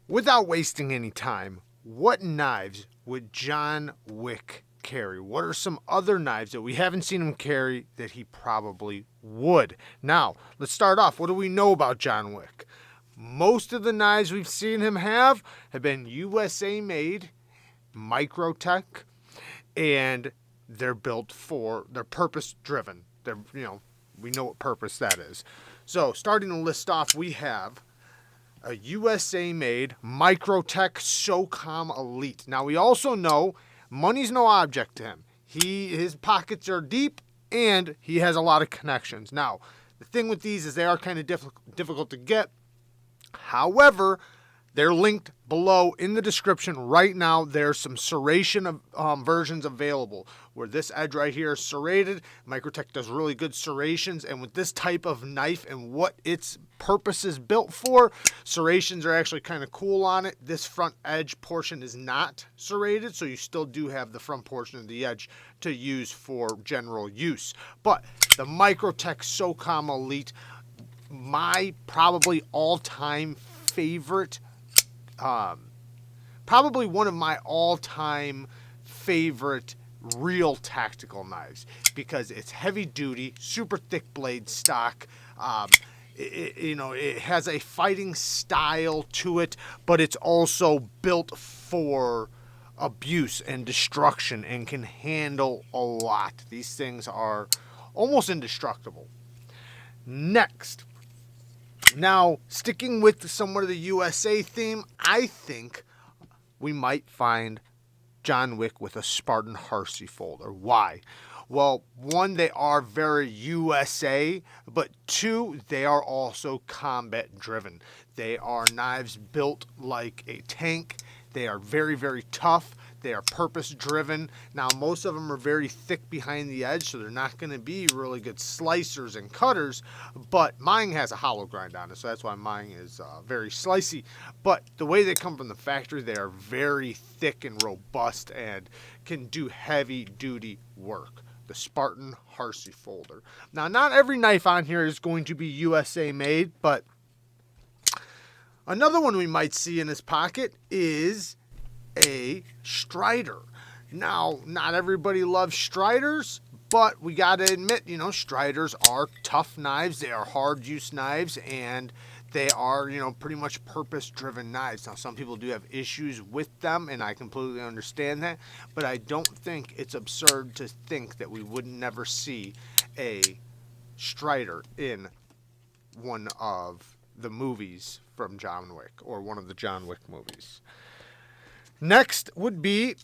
Without wasting any time, what knives would John Wick carry? What are some other knives that we haven't seen him carry that he probably would? Now, let's start off. What do we know about John Wick? Most of the knives we've seen him have been USA made, MICROTECH, and they're purpose driven. We know what purpose that is. So starting to list off, we have a USA-made MICROTECH SOCOM Elite. Now, we also know money's no object to him. His pockets are deep, and he has a lot of connections. Now, the thing with these is they are kind of difficult to get. However, they're linked below in the description right now. There's some serration versions available where this edge right here is serrated. MICROTECH does really good serrations, and with this type of knife and what its purpose is built for, serrations are actually kind of cool on it. This front edge portion is not serrated, so you still do have the front portion of the edge to use for general use. But the MICROTECH SOCOM Elite, my probably all-time favorite, probably one of my all-time favorite real tactical knives, because it's heavy duty, super thick blade stock. It has a fighting style to it, but it's also built for abuse and destruction and can handle a lot. These things are almost indestructible. Next, now, sticking with somewhat of the USA theme, I think we might find John Wick with a Spartan HARSEY folder. Why? Well, one, they are very USA, but two, they are also combat driven. They are knives built like a tank. They are very, very tough. They are purpose driven. Now, most of them are very thick behind the edge, so they're not going to be really good slicers and cutters, but mine has a hollow grind on it, so that's why mine is very slicey. But the way they come from the factory, they are very thick and robust and can do heavy duty work. The Spartan HARSEY folder. Now, not every knife on here is going to be USA made, but another one we might see in his pocket is a Strider. Now, not everybody loves Striders, but we got to admit, Striders are tough knives. They are hard use knives, and they are, pretty much purpose-driven knives. Now, some people do have issues with them, and I completely understand that, but I don't think it's absurd to think that we would never see a Strider in one of the movies from John Wick, or one of the John Wick movies. Next would be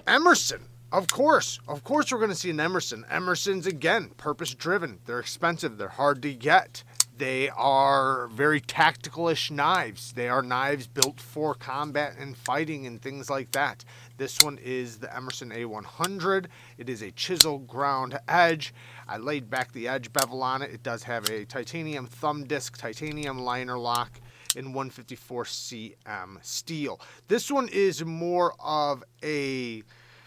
Emerson. Of course we're going to see an Emerson. Emerson's, again, purpose-driven. They're expensive. They're hard to get. They are very tactical-ish knives. They are knives built for combat and fighting and things like that. This one is the Emerson A100. It is a chisel ground edge. I laid back the edge bevel on it. It does have a titanium thumb disc, titanium liner lock, in 154 cm steel. This one is more of an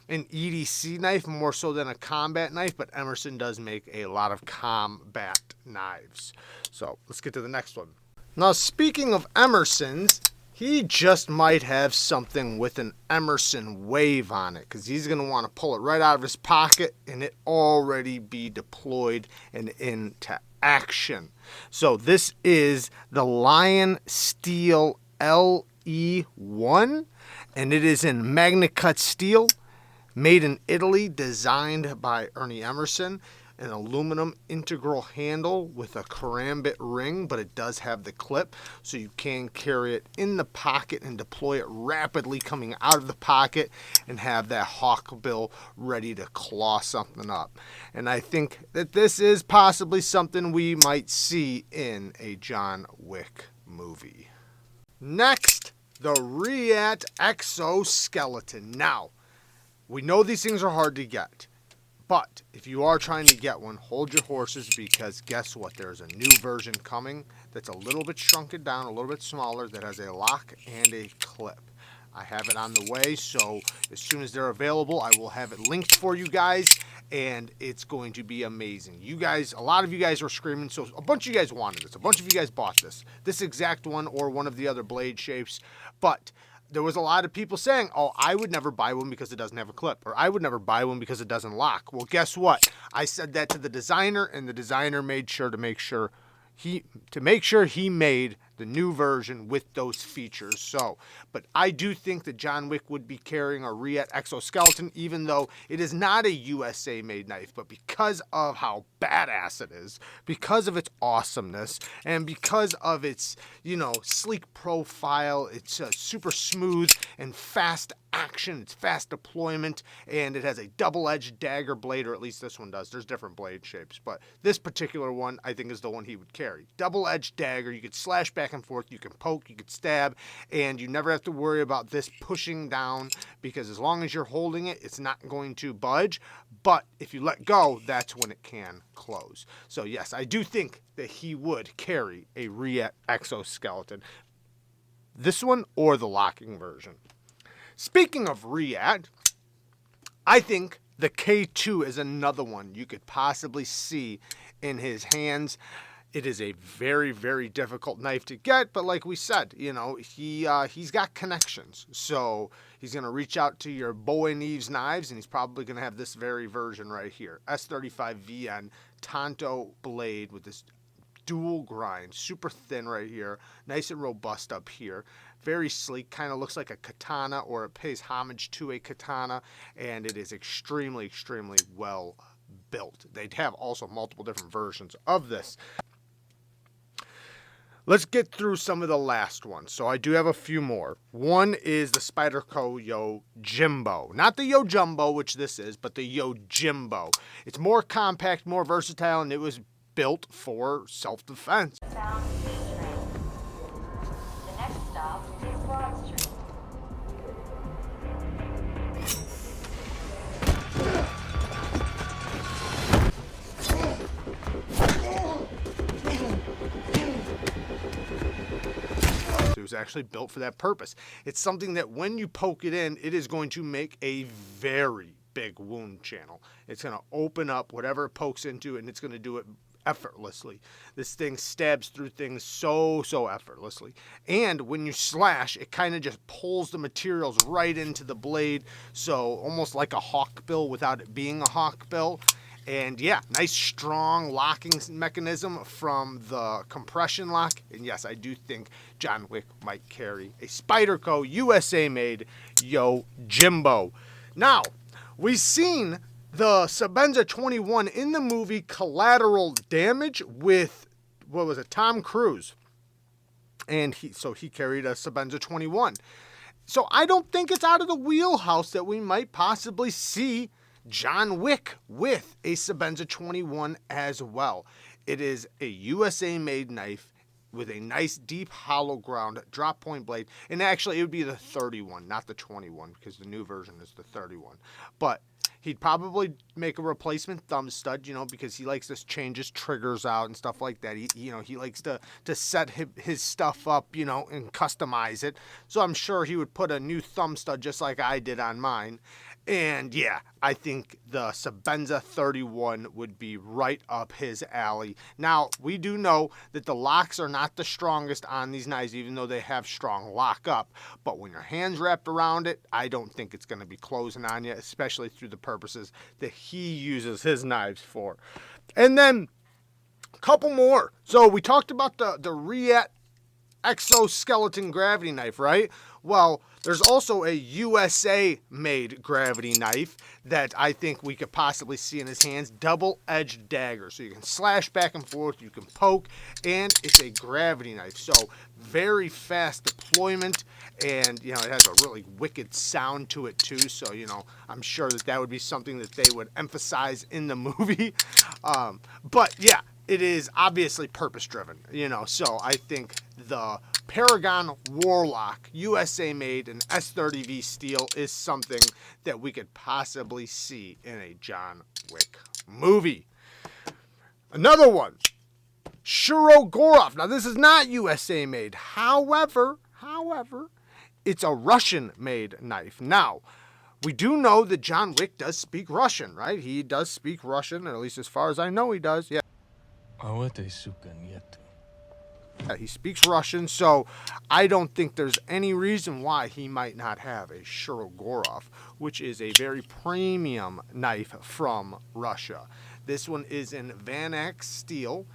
EDC knife, more so than a combat knife, but Emerson does make a lot of combat knives. So let's get to the next one. Now, speaking of Emerson's, he just might have something with an Emerson wave on it, because he's going to want to pull it right out of his pocket and it already be deployed and into action. So this is the Lion Steel LE1, and it is in Magna Cut steel, made in Italy, designed by Ernie Emerson. An aluminum integral handle with a karambit ring, but it does have the clip, so you can carry it in the pocket and deploy it rapidly coming out of the pocket and have that hawk bill ready to claw something up. And I think that this is possibly something we might see in a John Wick movie. Next, the REATE exoskeleton. Now, we know these things are hard to get, but if you are trying to get one, hold your horses, because guess what? There's a new version coming that's a little bit shrunken down, a little bit smaller, that has a lock and a clip. I have it on the way, so as soon as they're available, I will have it linked for you guys. and it's going to be amazing. You guys, a lot of you guys were screaming, so a bunch of you guys wanted this. A bunch of you guys bought this exact one or one of the other blade shapes, but there was a lot of people saying, oh, I would never buy one because it doesn't have a clip, or I would never buy one because it doesn't lock. Well, guess what? I said that to the designer, and the designer made sure to make sure he made the new version with those features. So, but I do think that John Wick would be carrying a REATE exoskeleton, even though it is not a USA made knife, but because of how badass it is, because of its awesomeness, and because of its, you know, sleek profile, it's super smooth and fast action, it's fast deployment, and it has a double-edged dagger blade, or at least this one does. There's different blade shapes, but this particular one I think is the one he would carry. Double-edged dagger, you could slash back and forth, you can poke, you could stab, and you never have to worry about this pushing down, because as long as you're holding it, it's not going to budge, but if you let go, that's when it can close. So yes, I do think that he would carry a REATE exoskeleton. This one or the locking version. Speaking of REATE, I think the K2 is another one you could possibly see in his hands. It is a very, very difficult knife to get, but like we said, you know, he's got connections. So he's going to reach out to your boy Neeves Knives, and he's probably going to have this very version right here. S35VN Tonto blade with this dual grind, super thin right here, nice and robust up here, very sleek, kind of looks like a katana, or it pays homage to a katana, and it is extremely, extremely well built. They'd have also multiple different versions of this. Let's get through some of the last ones. So I do have a few more. One is the SPYDERCO YOJIMBO. Not the YOJIMBO, which this is, but the YOJIMBO. It's more compact, more versatile, and it was built for self-defense. The next stop is ROCKSTEAD. It was actually built for that purpose. It's something that when you poke it in, it is going to make a very big wound channel. It's going to open up whatever it pokes into, and it's going to do it effortlessly. This thing stabs through things so effortlessly. And when you slash, it kind of just pulls the materials right into the blade, so almost like a hawkbill without it being a hawkbill. And yeah, nice strong locking mechanism from the compression lock. And yes, I do think John Wick might carry a SPYDERCO USA made YOJIMBO. Now, we've seen the Sebenza 21 in the movie Collateral Damage with, what was it, Tom Cruise. And he carried a Sebenza 21. So I don't think it's out of the wheelhouse that we might possibly see John Wick with a Sebenza 21 as well. It is a USA made knife with a nice deep hollow ground drop point blade. And actually it would be the 31, not the 21, because the new version is the 31. But he'd probably make a replacement thumb stud, you know, because he likes to change his triggers out and stuff like that. He likes to set his stuff up, you know, and customize it. So I'm sure he would put a new thumb stud just like I did on mine. And yeah, I think the Sebenza 31 would be right up his alley. Now, we do know that the locks are not the strongest on these knives, even though they have strong lockup. But when your hand's wrapped around it, I don't think it's going to be closing on you, especially through the purposes that he uses his knives for. And then a couple more. So we talked about the REATE exoskeleton gravity knife, right? Well, there's also a USA-made gravity knife that I think we could possibly see in his hands. Double-edged dagger. So you can slash back and forth, you can poke, and it's a gravity knife. So very fast deployment, and, you know, it has a really wicked sound to it, too. So, you know, I'm sure that would be something that they would emphasize in the movie. But, yeah, it is obviously purpose-driven, you know. So I think the Paragon Warlock, USA made in S30V steel, is something that we could possibly see in a John Wick movie. Another one, SHIROGOROV. Now, this is not USA made. However, it's a Russian made knife. Now, We do know that John Wick does speak Russian, right? He does speak Russian, at least as far as I know he does. Yeah. Yeah, he speaks Russian, so I don't think there's any reason why he might not have a SHIROGOROV, which is a very premium knife from Russia. This one is in Vanax steel,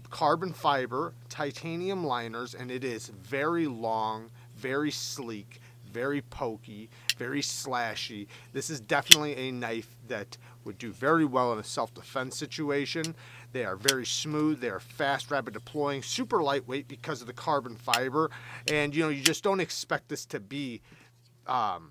carbon fiber, titanium liners, and it is very long, very sleek, very pokey, very slashy. This is definitely a knife that would do very well in a self-defense situation. They are very smooth, they are fast, rapid deploying, super lightweight because of the carbon fiber, and you just don't expect this to be, how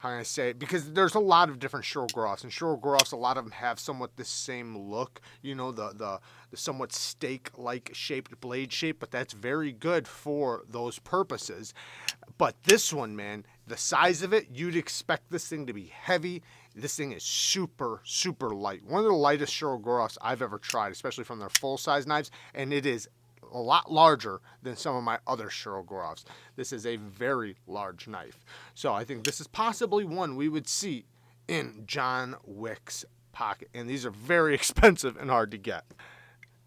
can I say it? Because there's a lot of different SHIROGOROVs, and SHIROGOROVs, a lot of them have somewhat the same look, the somewhat steak-like shaped blade shape, but that's very good for those purposes. But this one, man, the size of it, you'd expect this thing to be heavy. This thing is super, super light. One of the lightest SHIROGOROVs I've ever tried, especially from their full-size knives, and it is a lot larger than some of my other SHIROGOROVs. This is a very large knife. So I think this is possibly one we would see in John Wick's pocket. And these are very expensive and hard to get.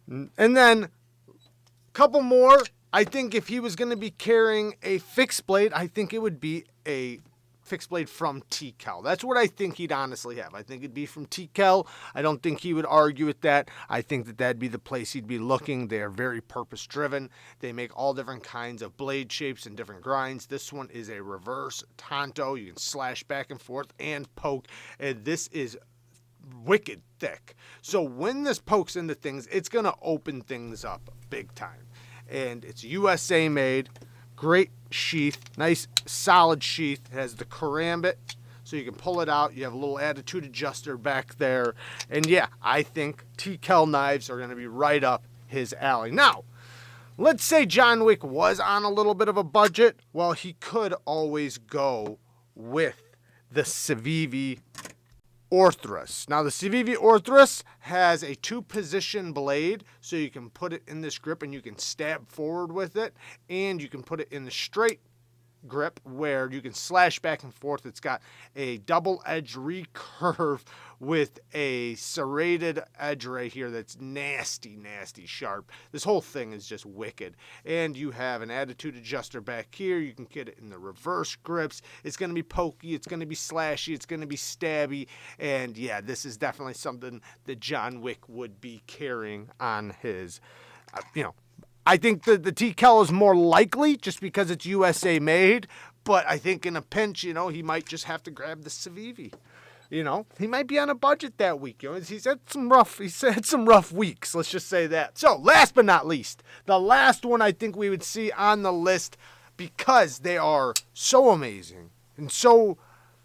And then a couple more. I think if he was going to be carrying a fixed blade, I think it would be a fixed blade from TKELL. That's what I think he'd honestly have. I think it'd be from TKELL. I don't think he would argue with that. I think that that'd be the place he'd be looking. They are very purpose driven. They make all different kinds of blade shapes and different grinds. This one is a reverse tanto. You can slash back and forth and poke. And this is wicked thick. So when this pokes into things, it's going to open things up big time. And it's USA made. Great sheath, nice solid sheath. It has the karambit, so you can pull it out. You have a little attitude adjuster back there. And yeah, I think TKELL knives are going to be right up his alley. Now, let's say John Wick was on a little bit of a budget. Well, he could always go with the CIVIVI ORTHRUS. Now the CIVIVI ORTHRUS has a 2-position blade, so you can put it in this grip and you can stab forward with it, and you can put it in the straight grip where you can slash back and forth. It's got a double edge recurve with a serrated edge right here that's nasty, nasty sharp. This whole thing is just wicked. And you have an attitude adjuster back here. You can get it in the reverse grips. It's going to be pokey. It's going to be slashy. It's going to be stabby. And yeah, this is definitely something that John Wick would be carrying on his, I think the TKELL is more likely just because it's USA made, but I think in a pinch, he might just have to grab the CIVIVI. He might be on a budget that week. He's had some rough weeks. Let's just say that. So last but not least, the last one I think we would see on the list, because they are so amazing and so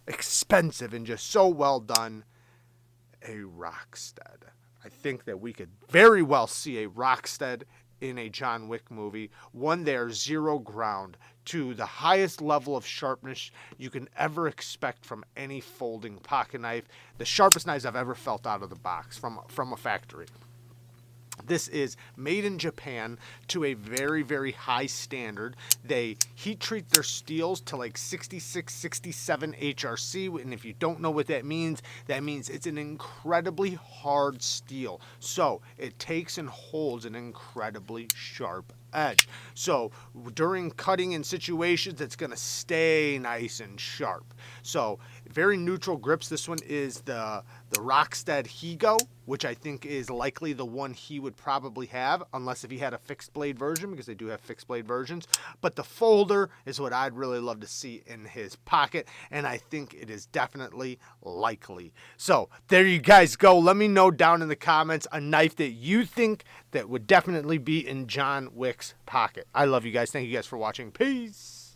expensive and just so well done, a ROCKSTEAD. I think that we could very well see a ROCKSTEAD in a John Wick movie. One, they are zero ground to the highest level of sharpness you can ever expect from any folding pocket knife. The sharpest knives I've ever felt out of the box from a factory. This is made in Japan to a very, very high standard. They heat treat their steels to like 66, 67 HRC. And if you don't know what that means it's an incredibly hard steel. So it takes and holds an incredibly sharp edge. So during cutting in situations, it's going to stay nice and sharp. So very neutral grips. This one is the ROCKSTEAD Higo, which I think is likely the one he would probably have, unless if he had a fixed blade version, because they do have fixed blade versions. But the folder is what I'd really love to see in his pocket, and I think it is definitely likely. So there you guys go. Let me know down in the comments a knife that you think that would definitely be in John Wick's pocket. I love you guys. Thank you guys for watching. Peace.